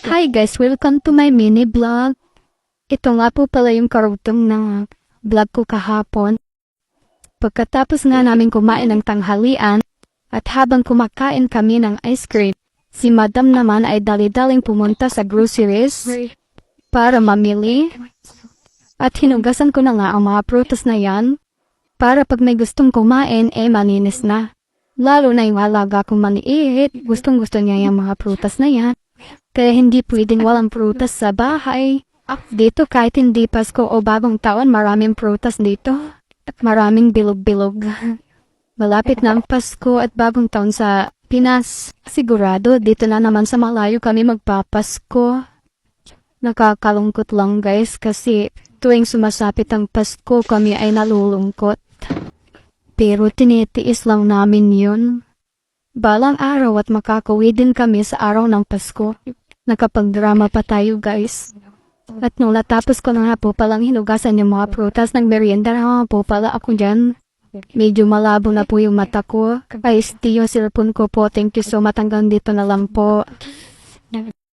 Hi guys, welcome to my mini vlog. Ito nga po pala yung karugtong na vlog ko kahapon. Pagkatapos nga namin kumain ng tanghalian, at habang kumakain kami ng ice cream, si Madam naman ay dali-daling pumunta sa groceries para mamili. At hinugasan ko na nga ang mga prutas na yan, para pag may gustong kumain, maninis na. Lalo na yung alaga kong maniihit, gustong-gusto niya yung mga prutas na yan. Kaya hindi pwedeng walang prutas sa bahay. Dito kahit hindi Pasko o bagong taon, maraming prutas dito. At maraming bilog-bilog. Malapit na ang Pasko at bagong taon sa Pinas. Sigurado, dito na naman sa malayo kami magpapasko. Nakakalungkot lang guys kasi tuwing sumasapit ang Pasko kami ay nalulungkot. Pero tinitiis lang namin yun. Balang araw at makakauwi din kami sa araw ng Pasko. Nakapag-drama pa tayo guys. At nung natapos ko na nga po palang hinugasan yung mga prutas ng merienda na po pala ako dyan. Medyo malabo na po yung mata ko. Ay, stiyo cellphone ko po. Thank you so much. Hanggang dito na lang po.